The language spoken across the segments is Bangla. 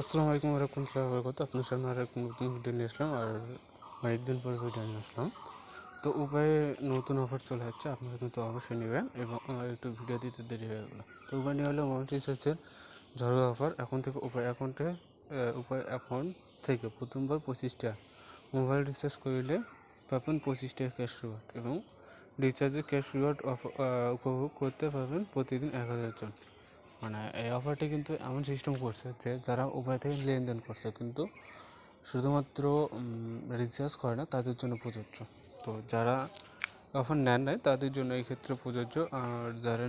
আসসালামু আলাইকুম রহমতুল্লাহি ওয়া বারাকাতুহু। আপনার সামনে আর এক নতুন ভিডিও নিয়ে আসলাম, আর অনেকদিন পর ভিডিও নিয়ে আসলাম। তো উপায়ে নতুন অফার চলে যাচ্ছে, আপনারা কিন্তু অবশ্যই নেবেন। এবং একটু ভিডিও দিতে দেরি হয়ে গেলো। তো উপায় নিয়ে হলো মোবাইল রিচার্জের ঝড়ো অফার। এখন থেকে উপায় অ্যাকাউন্ট থেকে প্রথমবার 25টা মোবাইল রিচার্জ করলে পাবেন 25 টাকা ক্যাশ রিওয়ার্ড, এবং রিচার্জের ক্যাশ রিওয়ার্ড উপভোগ করতে পারবেন প্রতিদিন 1000 জন। মানে এই অফারটি কিন্তু এমন সিস্টেম করছে যে যারা উভয় থেকে লেনদেন করছে, কিন্তু শুধুমাত্র রিচার্জ করে না, তাদের জন্য প্রযোজ্য। তো যারা অফার নেন নাই তাদের জন্য এই ক্ষেত্রে প্রযোজ্য, আর যারা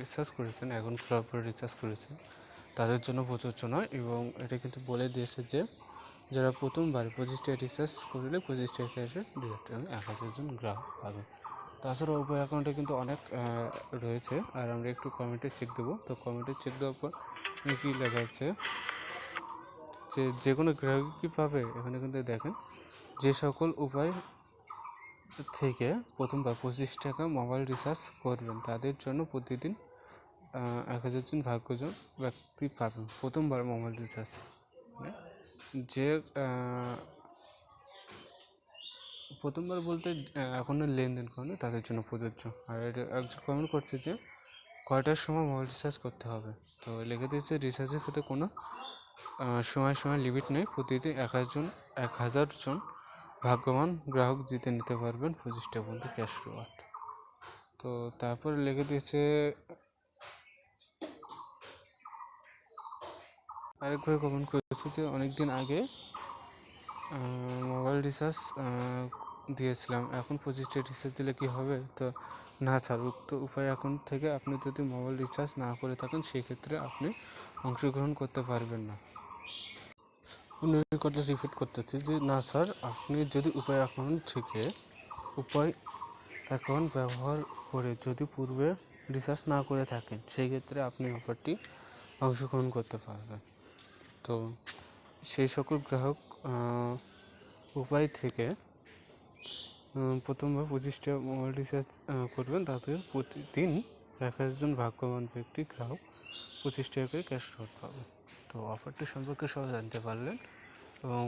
রিচার্জ করেছেন, এখন পুরোপুরি রিচার্জ করেছেন, তাদের জন্য প্রযোজ্য নয়। এবং এটা কিন্তু বলে দিয়েছে যে যারা প্রথমবার 25টা রিচার্জ করলে 25 টাকা ক্যাশে ডিরেক্ট, এবং 1000 জন গ্রাহক পাবে। তাছাড়া উভয় অ্যাকাউন্টে কিন্তু অনেক রয়েছে, আর আমরা একটু কমেন্টে চেক দেবো। তো কমেন্টে চেক দেওয়ার পর কী লেখা আছে যে কোনো গ্রাহক কী পাবে, এখানে কিন্তু দেখেন যে সকল উপায় থেকে প্রথমবার 25 টাকা মোবাইল রিচার্জ করবেন তাদের জন্য প্রতিদিন 1000 জন ভাগ্যজন ব্যক্তি পাবেন প্রথমবার মোবাইল রিচার্জ। যে প্রথমবার বলতে এখনও লেনদেন করেনি তাদের জন্য প্রযোজ্য। আর একজন কমেন্ট করছে যে কয়টার সময় মোবাইল রিচার্জ করতে হবে। তো লিখে দিয়েছে রিচার্জের ক্ষেত্রে কোনো সময় লিমিট নেই, প্রতিদিন 1000 জন ভাগ্যবান গ্রাহক জিতে নিতে পারবেন 25টা পর্যন্ত ক্যাশ রিওয়ার্ড। তো তারপরে লিখে দিয়েছে আরেকভাবে কমেন্ট করেছে যে অনেকদিন আগে মোবাইল রিচার্জ দিয়েছিলাম, এখন 25টা রিচার্জ দিলে কি হবে? তো না স্যার, উক্ত উপায় অ্যাকাউন্ট থেকে আপনি যদি মোবাইল রিচার্জ না করে থাকেন সেক্ষেত্রে আপনি অংশগ্রহণ করতে পারবেন না। কথা রিপিট করতেছি যে না স্যার, আপনি যদি উপায় অ্যাকাউন্ট ব্যবহার করে যদি পূর্বে রিচার্জ না করে থাকেন সেই ক্ষেত্রে আপনি অফারটি অংশগ্রহণ করতে পারবেন। তো সেই সকল গ্রাহক উপায় থেকে প্রথমবার 25টা মোবাইল রিচার্জ করবেন, তাদের প্রতিদিন 1000 জন ভাগ্যবান ব্যক্তি গ্রাহক 25 টাকা করে ক্যাশ রিওয়ার্ড পাবে। তো অফারটি সম্পর্কে সবাই জানতে পারলেন, এবং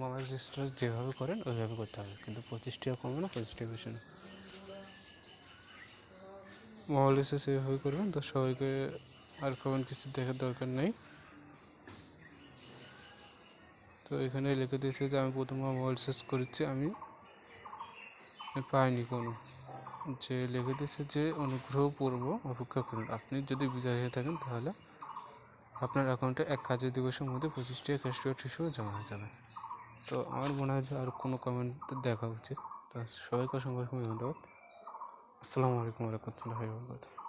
মোবাইল রিচার্জ যেভাবে করেন ওইভাবে করতে হবে, কিন্তু 25 টাকা কমে না, 25 টাকা বেশি না। মোবাইল রিচার্জ এইভাবে করবেন। তো সবাইকে আর কখন কিছু দেখার দরকার নেই। তো এখানে লিখে দিয়েছে যে আমি প্রথমবার মোবাইল রিচার্জ করেছি, আমি পাইনি কোনো। যে লিখে দিয়েছে যে অনুগ্রহপূর্বক অপেক্ষা করুন, আপনি যদি বিজয় হয়ে থাকেন তাহলে আপনার অ্যাকাউন্টে 1 কাজের দিবসের মধ্যে 25 টাকা ক্যাশ রিওয়ার্ড হিসেবে জমা হয়ে যাবে। তো আমার মনে হয় যে আর কোনো কমেন্ট দেখা উচিত। তো সবাইকে অসংখ্য ধন্যবাদ। আসসালামু আলাইকুম রহমতুল্লাহি ওয়া বারাকাতুহু।